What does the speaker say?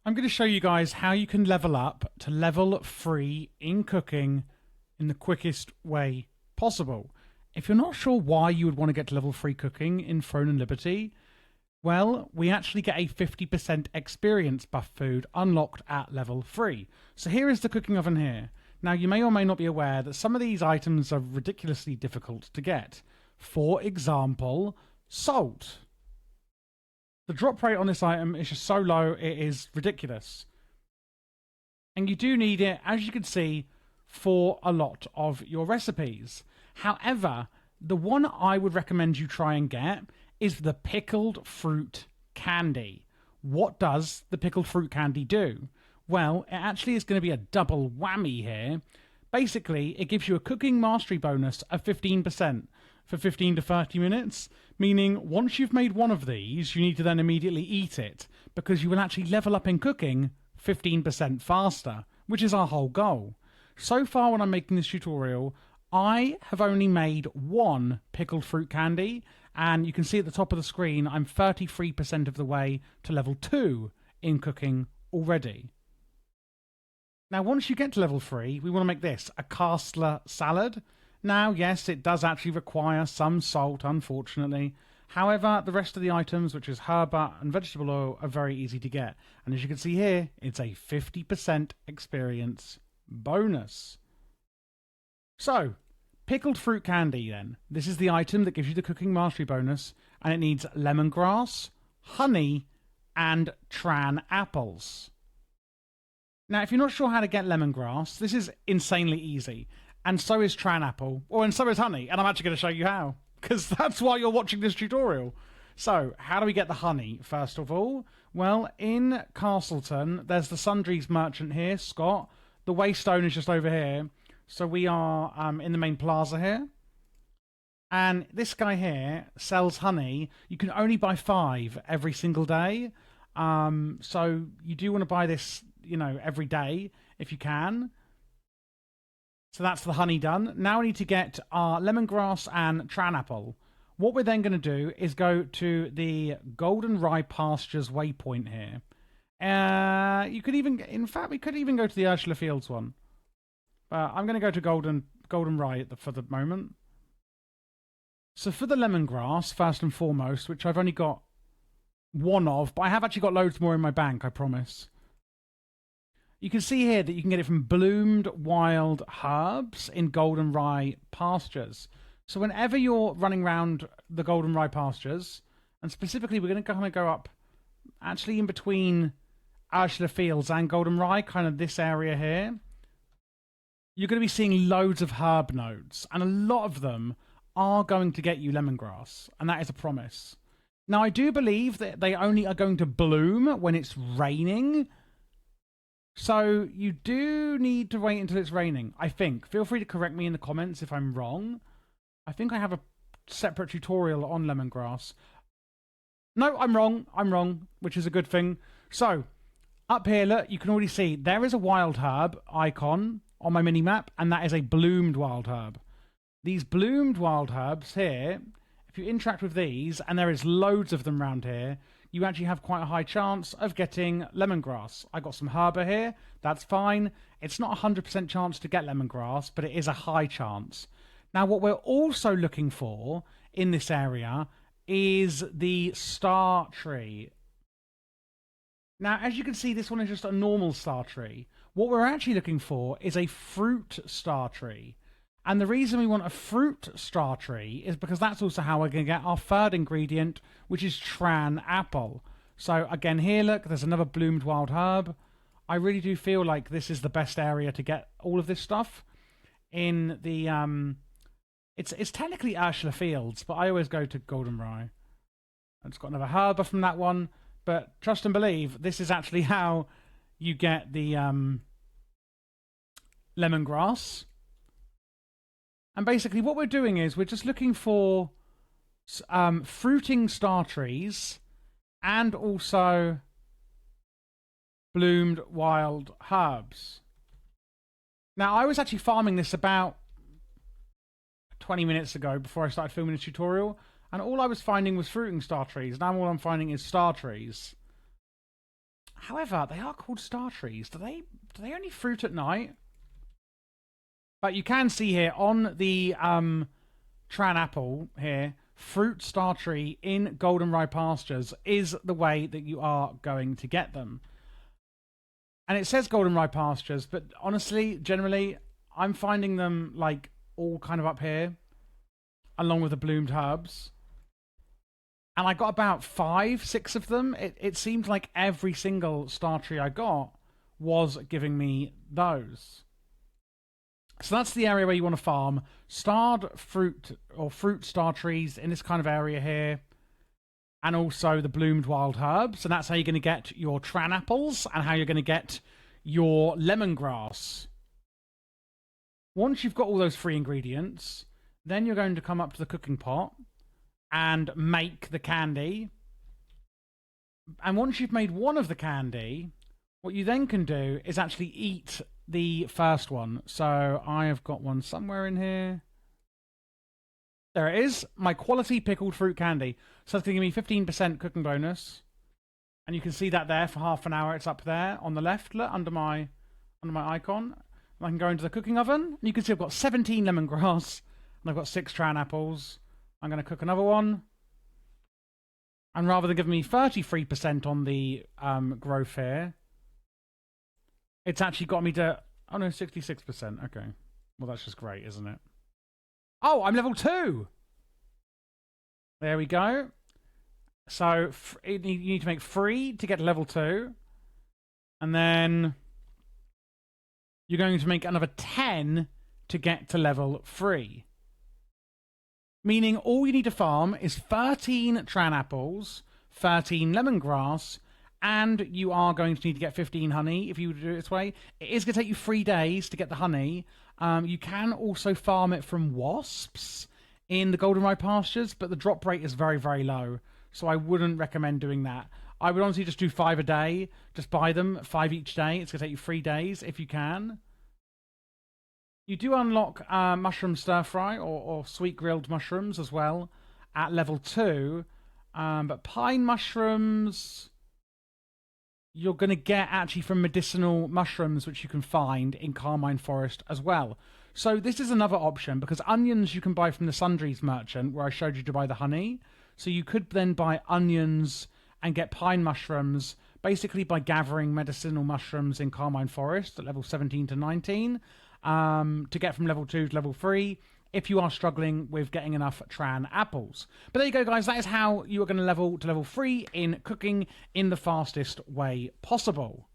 I'm going to show you guys how you can level up to level 3 in cooking in the quickest way possible. If you're not sure why you would want to get to level 3 cooking in Throne and Liberty, well, we actually get a 50% experience buff food unlocked at level 3. So here is the cooking oven here. Now, you may or may not be aware that some of these items are ridiculously difficult to get. For example, salt. The drop rate on this item is just so low, it is ridiculous. And you do need it, as you can see, for a lot of your recipes. However, the one I would recommend you try and get is the pickled fruit candy. What does the pickled fruit candy do? Well, it actually is going to be a double whammy here. Basically, it gives you a cooking mastery bonus of 15% for 15 to 30 minutes, meaning once you've made one of these, you need to then immediately eat it, because you will actually level up in cooking 15% faster, which is our whole goal. So far when I'm making this tutorial, I have only made one pickled fruit candy, and you can see at the top of the screen, I'm 33% of the way to level 2 in cooking already. Now, once you get to level 3, we want to make this a Castler salad. Now, yes, it does actually require some salt, unfortunately. However, the rest of the items, which is herb and vegetable oil, are very easy to get. And as you can see here, it's a 50% experience bonus. So, pickled fruit candy then. This is the item that gives you the cooking mastery bonus, and it needs lemongrass, honey, and Tran apples. Now, if you're not sure how to get lemongrass, this is insanely easy. And so is Tran apple, and so is honey. And I'm actually going to show you how, because that's why you're watching this tutorial. So, how do we get the honey, first of all? Well, in Castleton, there's the Sundries merchant here, Scott. The Waystone is just over here. So we are in the main plaza here. And this guy here sells honey. You can only buy 5 every single day. So you do want to buy this, every day if you can. So that's the honey done. Now we need to get our lemongrass and Tran apple. What we're then going to do is go to the Golden Rye Pastures waypoint here. We could even go to the Ursula Fields one. I'm going to go to Golden Rye for the moment. So for the lemongrass, first and foremost, which I've only got one of, but I have actually got loads more in my bank, I promise. You can see here that you can get it from Bloomed Wild Herbs in Golden Rye Pastures. So whenever you're running around the Golden Rye Pastures, and specifically we're going to kind of go up, actually in between Ursula Fields and Golden Rye, kind of this area here, you're going to be seeing loads of herb nodes, and a lot of them are going to get you lemongrass, and that is a promise. Now, I do believe that they only are going to bloom when it's raining, so you do need to wait until it's raining, I think. Feel free to correct me in the comments if I'm wrong. I think I have a separate tutorial on lemongrass. No, I'm wrong, which is a good thing. So, up here, look, you can already see there is a wild herb icon on my mini-map, and that is a bloomed wild herb. These bloomed wild herbs here, if you interact with these, and there is loads of them around here, you actually have quite a high chance of getting lemongrass. I got some herba here, that's fine. It's not a 100% chance to get lemongrass, but it is a high chance. Now, what we're also looking for in this area is the star tree. Now, as you can see, this one is just a normal star tree. What we're actually looking for is a fruit star tree. And the reason we want a fruit star tree is because that's also how we're going to get our third ingredient, which is Tran apple. So again, here, look, there's another bloomed wild herb. I really do feel like this is the best area to get all of this stuff. In the, it's technically Ursula Fields, but I always go to Golden Rye. I've just got another herb from that one. But trust and believe, this is actually how you get the lemongrass. And basically what we're doing is we're just looking for fruiting star trees and also bloomed wild herbs. Now, I was actually farming this about 20 minutes ago before I started filming this tutorial, and all I was finding was fruiting star trees. Now all I'm finding is star trees. However, they are called star trees. Do they only fruit at night? But you can see here on the Tran apple here, fruit star tree in Goldenrye pastures is the way that you are going to get them. And it says Goldenrye pastures, but honestly, generally, I'm finding them like all kind of up here, along with the bloomed herbs. And I got about 5, 6 of them. It seemed like every single star tree I got was giving me those. So that's the area where you want to farm starred fruit or fruit star trees in this kind of area here. And also the bloomed wild herbs. And that's how you're going to get your Tran apples and how you're going to get your lemongrass. Once you've got all those free ingredients, then you're going to come up to the cooking pot and make the candy. And once you've made one of the candy, what you then can do is actually eat the first one. So I have got one somewhere in here. There it is, my quality pickled fruit candy. So that's going to give me 15% cooking bonus. And you can see that there for half an hour. It's up there on the left, look, under my icon. And I can go into the cooking oven. And you can see I've got 17 lemongrass. And I've got 6 Tran apples. I'm going to cook another one. And rather than giving me 33% on the growth here, it's actually got me to, oh no, 66%. Okay. Well, that's just great, isn't it? Oh, I'm level 2. There we go. So you need to make 3 to get level 2. And then you're going to make another 10 to get to level 3. Meaning all you need to farm is 13 Tran apples, 13 lemongrass, and you are going to need to get 15 honey if you do it this way. It is going to take you 3 days to get the honey. You can also farm it from wasps in the Goldenrye pastures, but the drop rate is very, very low. So I wouldn't recommend doing that. I would honestly just do 5 a day. Just buy them, 5 each day. It's going to take you 3 days if you can. You do unlock mushroom stir fry or sweet grilled mushrooms as well at level 2. But pine mushrooms, you're going to get actually from medicinal mushrooms, which you can find in Carmine Forest as well. So this is another option, because onions you can buy from the Sundries merchant, where I showed you to buy the honey. So you could then buy onions and get pine mushrooms, basically by gathering medicinal mushrooms in Carmine Forest at level 17 to 19, to get from level 2 to level 3, if you are struggling with getting enough Tran apples. But there you go, guys. That is how you are going to level to level 3 in cooking in the fastest way possible.